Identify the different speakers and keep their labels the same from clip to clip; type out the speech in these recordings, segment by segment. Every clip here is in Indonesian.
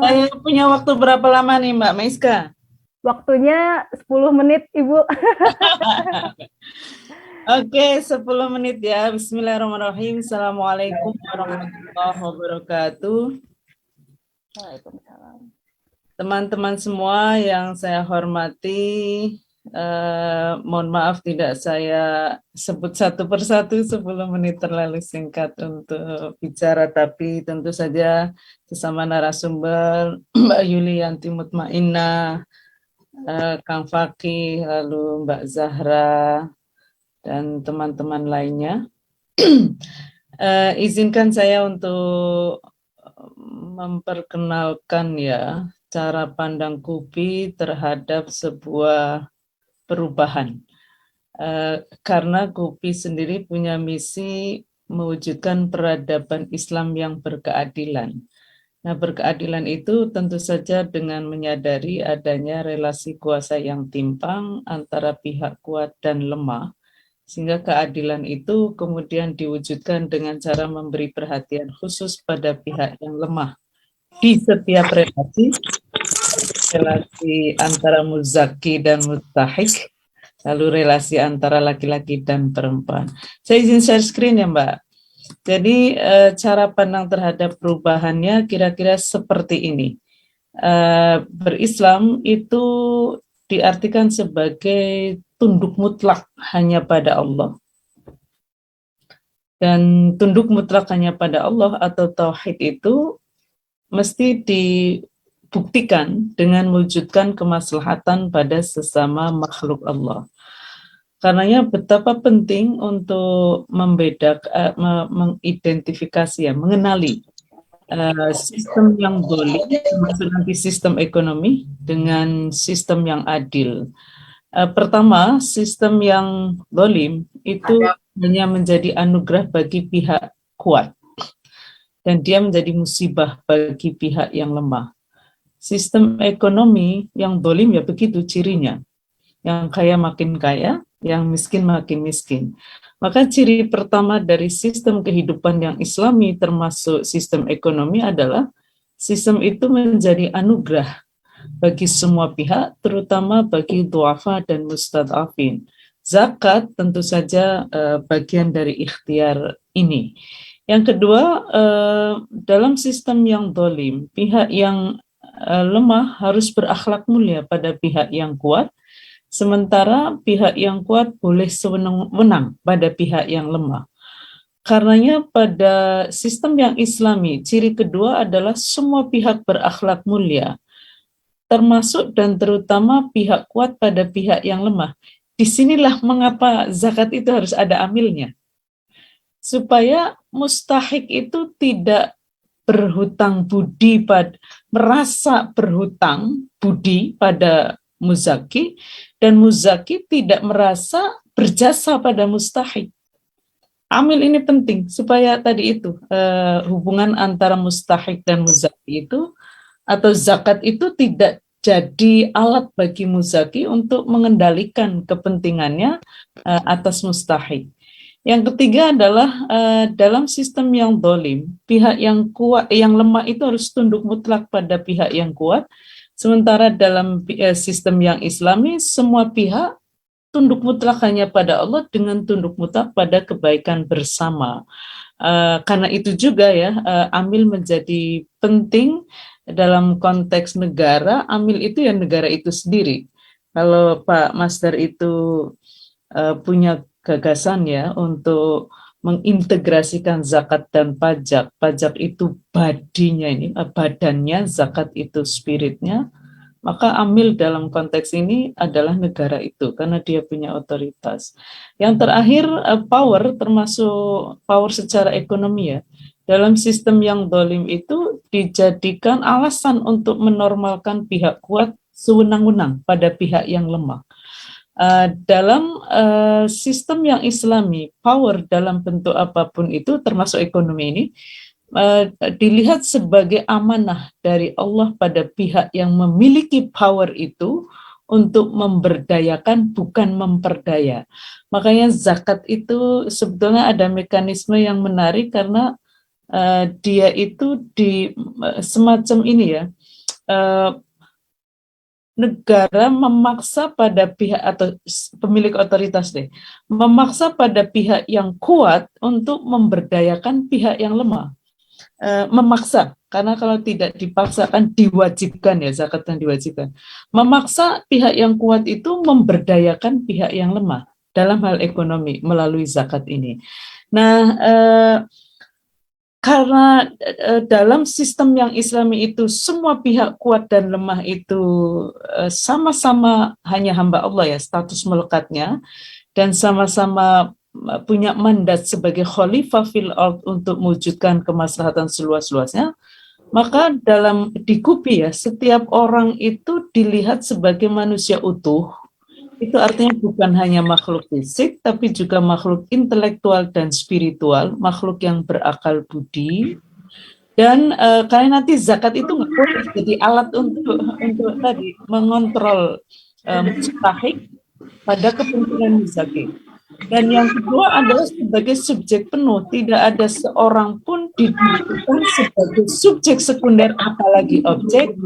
Speaker 1: Saya punya waktu berapa lama nih Mbak Meiska?
Speaker 2: Waktunya 10 menit, Ibu.
Speaker 1: Oke, 10 menit ya. Bismillahirrahmanirrahim. Assalamualaikum warahmatullahi wabarakatuh.
Speaker 2: Waalaikumsalam.
Speaker 1: Teman-teman semua yang saya hormati, mohon maaf tidak saya sebut satu persatu, 10 menit terlalu singkat untuk bicara, tapi tentu saja sesama narasumber Mbak Yulianti Mutmainnah, Kang Fakih, lalu Mbak Zahra, dan teman-teman lainnya. Izinkan saya untuk memperkenalkan ya cara pandang KUPI terhadap sebuah perubahan. Karena KUPI sendiri punya misi mewujudkan peradaban Islam yang berkeadilan. Nah, berkeadilan itu tentu saja dengan menyadari adanya relasi kuasa yang timpang antara pihak kuat dan lemah, sehingga keadilan itu kemudian diwujudkan dengan cara memberi perhatian khusus pada pihak yang lemah di setiap relasi antara muzaki dan mustahik, lalu relasi antara laki-laki dan perempuan. Saya izin share screen ya Mbak. Jadi cara pandang terhadap perubahannya kira-kira seperti ini. Berislam itu diartikan sebagai tunduk mutlak hanya pada Allah. Dan tunduk mutlak hanya pada Allah atau tauhid itu mesti dibuktikan dengan mewujudkan kemaslahatan pada sesama makhluk Allah. Karenanya betapa penting untuk membedakan, mengidentifikasi ya, mengenali sistem yang boleh, termasuk nanti sistem ekonomi dengan sistem yang adil. Pertama, sistem yang zalim itu hanya menjadi anugerah bagi pihak kuat dan dia menjadi musibah bagi pihak yang lemah. Sistem ekonomi yang zalim ya begitu cirinya. Yang kaya makin kaya, yang miskin makin miskin. Maka ciri pertama dari sistem kehidupan yang Islami termasuk sistem ekonomi adalah sistem itu menjadi anugerah bagi semua pihak, terutama bagi duafa dan mustadafin. Zakat tentu saja bagian dari ikhtiar ini. Yang kedua, dalam sistem yang zalim, pihak yang lemah harus berakhlak mulia pada pihak yang kuat, sementara pihak yang kuat boleh sewenang-wenang pada pihak yang lemah. Karenanya pada sistem yang Islami, ciri kedua adalah semua pihak berakhlak mulia, termasuk dan terutama pihak kuat pada pihak yang lemah. Disinilah mengapa zakat itu harus ada amilnya. Supaya mustahik itu tidak berhutang budi merasa berhutang budi pada muzaki, dan muzaki tidak merasa berjasa pada mustahik. Amil ini penting supaya tadi itu hubungan antara mustahik dan muzaki itu atau zakat itu tidak jadi alat bagi muzaki untuk mengendalikan kepentingannya atas mustahik. Yang ketiga adalah dalam sistem yang zalim, pihak yang kuat, yang lemah itu harus tunduk mutlak pada pihak yang kuat. Sementara dalam sistem yang Islami, semua pihak tunduk mutlak hanya pada Allah dengan tunduk mutlak pada kebaikan bersama. Karena itu juga ya, amil menjadi penting dalam konteks negara. Amil itu ya negara itu sendiri. Kalau Pak Masdar itu punya gagasan ya untuk mengintegrasikan zakat dan pajak. Pajak itu badinya ini, badannya, zakat itu spiritnya. Maka amil dalam konteks ini adalah negara itu karena dia punya otoritas. Yang terakhir power, termasuk power secara ekonomi ya. Dalam sistem yang zalim itu dijadikan alasan untuk menormalkan pihak kuat sewenang-wenang pada pihak yang lemah. Dalam sistem yang Islami, power dalam bentuk apapun itu termasuk ekonomi ini dilihat sebagai amanah dari Allah pada pihak yang memiliki power itu untuk memberdayakan, bukan memperdaya. Makanya zakat itu sebetulnya ada mekanisme yang menarik karena dia itu di semacam ini ya, negara memaksa pada pihak atau pemilik otoritas memaksa pada pihak yang kuat untuk memberdayakan pihak yang lemah. Memaksa, karena kalau tidak dipaksa kan diwajibkan ya, zakat kan diwajibkan. Memaksa pihak yang kuat itu memberdayakan pihak yang lemah dalam hal ekonomi melalui zakat ini. Nah, karena dalam sistem yang Islami itu semua pihak kuat dan lemah itu sama-sama hanya hamba Allah ya, status melekatnya, dan sama-sama punya mandat sebagai khalifah fil ard untuk mewujudkan kemaslahatan seluas-luasnya, maka dalam dikupi ya, setiap orang itu dilihat sebagai manusia utuh. Itu artinya bukan hanya makhluk fisik, tapi juga makhluk intelektual dan spiritual, makhluk yang berakal budi. Dan karena nanti zakat itu nggak boleh jadi alat untuk tadi mengontrol mustahik pada kepentingan muzaki. Dan yang kedua adalah sebagai subjek penuh, tidak ada seorang pun didudukkan sebagai subjek sekunder apalagi objek,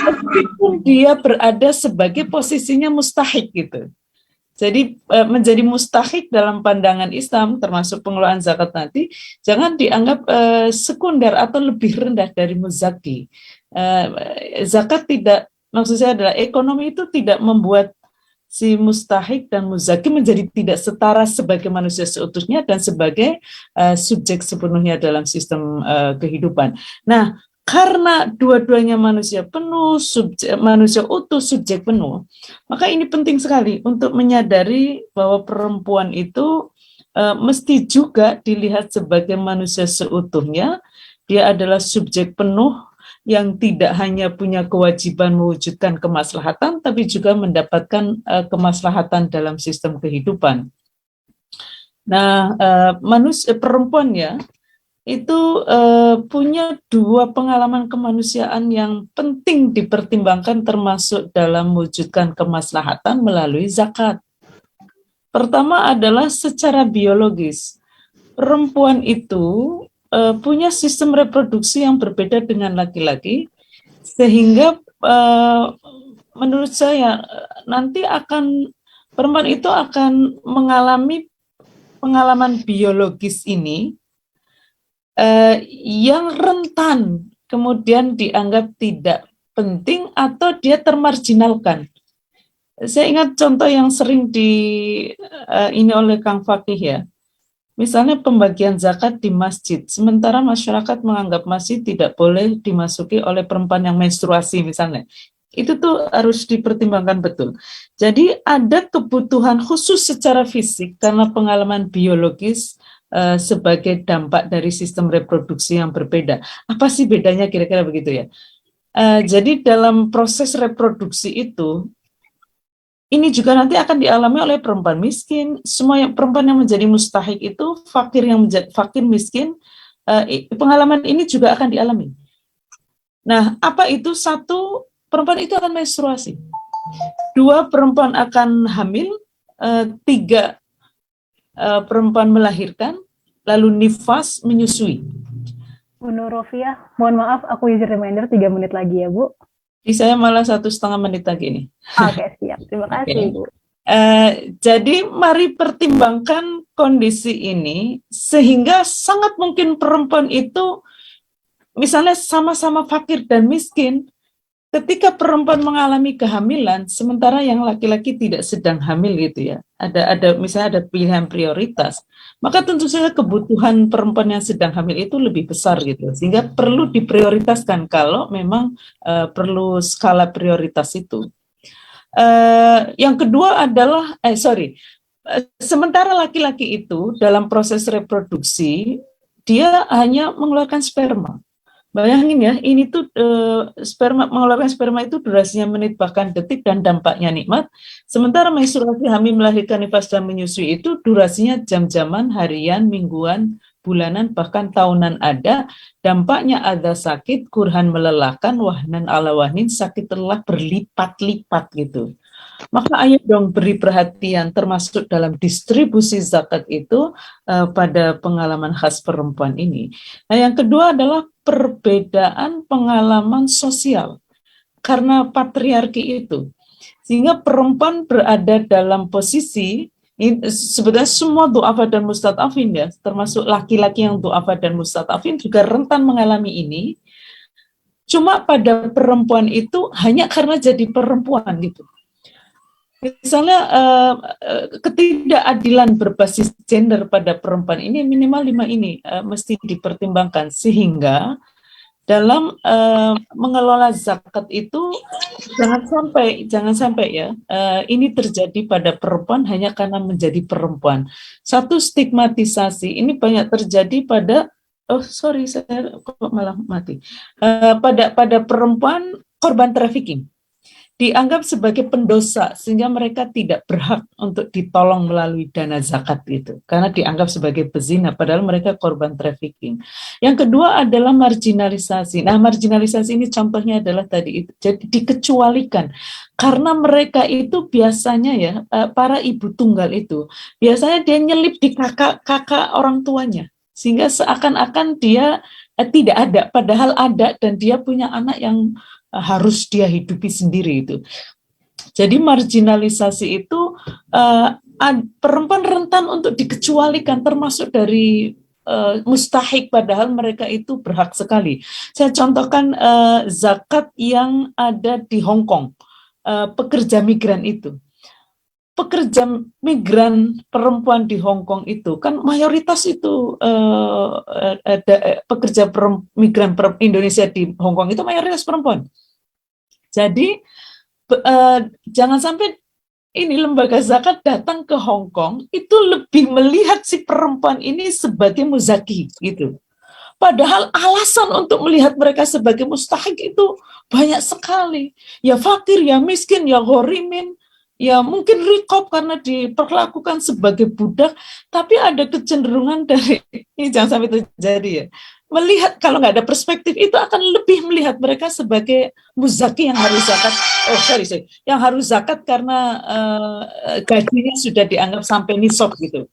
Speaker 1: meskipun dia berada sebagai posisinya mustahik gitu. Jadi menjadi mustahik dalam pandangan Islam termasuk pengelolaan zakat nanti jangan dianggap sekunder atau lebih rendah dari muzaki. Zakat tidak, maksud saya adalah ekonomi itu tidak membuat si mustahik dan muzaki menjadi tidak setara sebagai manusia seutuhnya dan sebagai subjek sepenuhnya dalam sistem kehidupan. Nah, karena dua-duanya manusia penuh, manusia utuh, subjek penuh, maka ini penting sekali untuk menyadari bahwa perempuan itu mesti juga dilihat sebagai manusia seutuhnya. Dia adalah subjek penuh yang tidak hanya punya kewajiban mewujudkan kemaslahatan, tapi juga mendapatkan kemaslahatan dalam sistem kehidupan. Nah, perempuan ya, itu punya dua pengalaman kemanusiaan yang penting dipertimbangkan termasuk dalam mewujudkan kemaslahatan melalui zakat. Pertama adalah secara biologis. Perempuan itu punya sistem reproduksi yang berbeda dengan laki-laki, sehingga menurut saya nanti perempuan itu akan mengalami pengalaman biologis ini yang rentan kemudian dianggap tidak penting atau dia termarginalkan. Saya ingat contoh yang sering ini oleh Kang Fakih ya. Misalnya pembagian zakat di masjid, sementara masyarakat menganggap masjid tidak boleh dimasuki oleh perempuan yang menstruasi misalnya. Itu tuh harus dipertimbangkan betul. Jadi ada kebutuhan khusus secara fisik karena pengalaman biologis sebagai dampak dari sistem reproduksi yang berbeda. Apa sih bedanya kira-kira begitu ya? Jadi dalam proses reproduksi itu, ini juga nanti akan dialami oleh perempuan miskin. Semua perempuan yang menjadi mustahik itu, fakir miskin, pengalaman ini juga akan dialami. Nah, apa itu? Satu, perempuan itu akan menstruasi. Dua, perempuan akan hamil. Tiga, perempuan melahirkan. Lalu nifas, menyusui.
Speaker 2: Bu Nur Rofiah, mohon maaf aku izin reminder 3 menit lagi ya Bu.
Speaker 1: Di saya malah 1,5 menit lagi nih.
Speaker 2: Oke, siap. Terima kasih, Bu.
Speaker 1: Jadi mari pertimbangkan kondisi ini sehingga sangat mungkin perempuan itu misalnya sama-sama fakir dan miskin. Ketika perempuan mengalami kehamilan, sementara yang laki-laki tidak sedang hamil gitu ya, misalnya ada pilihan prioritas, maka tentu saja kebutuhan perempuan yang sedang hamil itu lebih besar gitu, sehingga perlu diprioritaskan kalau memang perlu skala prioritas itu. Yang kedua adalah, sementara laki-laki itu dalam proses reproduksi, dia hanya mengeluarkan sperma. Bayangin ya, ini tuh mengeluarkan sperma itu durasinya menit bahkan detik dan dampaknya nikmat. Sementara menstruasi, hamil, melahirkan, nifas dan menyusui itu durasinya jam-jaman, harian, mingguan, bulanan, bahkan tahunan ada. Dampaknya ada sakit, kurhan melelahkan, wahnan ala wahnin, sakit lelah berlipat-lipat gitu. Maka ayo dong beri perhatian termasuk dalam distribusi zakat itu pada pengalaman khas perempuan ini. Nah, yang kedua adalah perbedaan pengalaman sosial. karena patriarki itu. Sehingga perempuan berada dalam posisi, ini sebenarnya semua du'afa dan mustad'afin ya, termasuk laki-laki yang du'afa dan mustad'afin juga rentan mengalami ini. Cuma pada perempuan itu hanya karena jadi perempuan gitu. Misalnya ketidakadilan berbasis gender pada perempuan ini minimal 5 ini mesti dipertimbangkan, sehingga dalam mengelola zakat itu jangan sampai ya ini terjadi pada perempuan hanya karena menjadi perempuan. Satu, stigmatisasi ini banyak terjadi pada saya kok malah mati pada perempuan korban trafficking, dianggap sebagai pendosa sehingga mereka tidak berhak untuk ditolong melalui dana zakat itu karena dianggap sebagai pezina padahal mereka korban trafficking. Yang kedua adalah marginalisasi. Nah, marginalisasi ini contohnya adalah tadi itu, jadi dikecualikan karena mereka itu biasanya ya para ibu tunggal itu biasanya dia nyelip di kakak orang tuanya sehingga seakan-akan dia tidak ada padahal ada dan dia punya anak yang harus dia hidupi sendiri itu. Jadi marginalisasi itu perempuan rentan untuk dikecualikan termasuk dari mustahik padahal mereka itu berhak sekali. Saya contohkan zakat yang ada di Hong Kong, pekerja migran itu. Pekerja migran perempuan di Hong Kong itu kan mayoritas itu pekerja migran Indonesia di Hong Kong itu mayoritas perempuan. Jadi jangan sampai ini lembaga zakat datang ke Hong Kong itu lebih melihat si perempuan ini sebagai muzaki gitu. Padahal alasan untuk melihat mereka sebagai mustahik itu banyak sekali. Ya fakir, ya miskin, ya ghorimin, ya mungkin rikob karena diperlakukan sebagai budak, tapi ada kecenderungan dari, ini jangan sampai terjadi ya, melihat kalau nggak ada perspektif itu akan lebih melihat mereka sebagai muzaki yang harus zakat, yang harus zakat karena gajinya sudah dianggap sampai nisab gitu.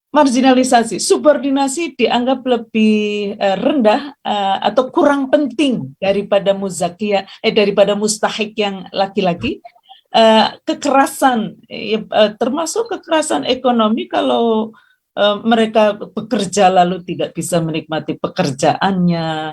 Speaker 1: Marginalisasi, subordinasi dianggap lebih rendah atau kurang penting daripada muzakia, daripada mustahik yang laki-laki. Kekerasan, termasuk kekerasan ekonomi kalau mereka bekerja lalu tidak bisa menikmati pekerjaannya,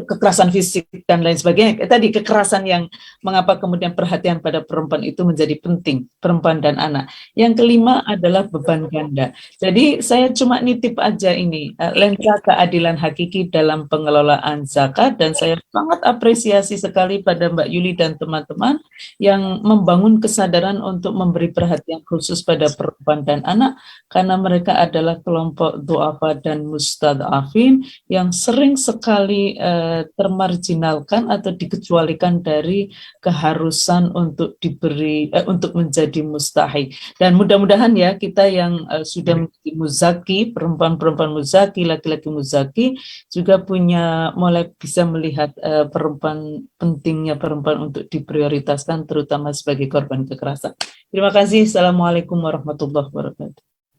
Speaker 1: kekerasan fisik dan lain sebagainya. Tadi kekerasan yang mengapa kemudian perhatian pada perempuan itu menjadi penting, perempuan dan anak. Yang kelima adalah beban ganda. Jadi saya cuma nitip aja ini, lensa keadilan hakiki dalam pengelolaan zakat, dan saya sangat apresiasi sekali pada Mbak Yuli dan teman-teman yang membangun kesadaran untuk memberi perhatian khusus pada perempuan dan anak, karena mereka adalah kelompok du'afa dan mustad'afin yang sering sekali termarginalkan atau dikecualikan dari keharusan untuk diberi untuk menjadi mustahik. Dan mudah-mudahan ya kita yang sudah menjadi muzaki, perempuan-perempuan muzaki, laki-laki muzaki juga punya mulai bisa melihat perempuan, pentingnya perempuan untuk diprioritaskan terutama sebagai korban kekerasan. Terima kasih. Assalamualaikum warahmatullahi wabarakatuh.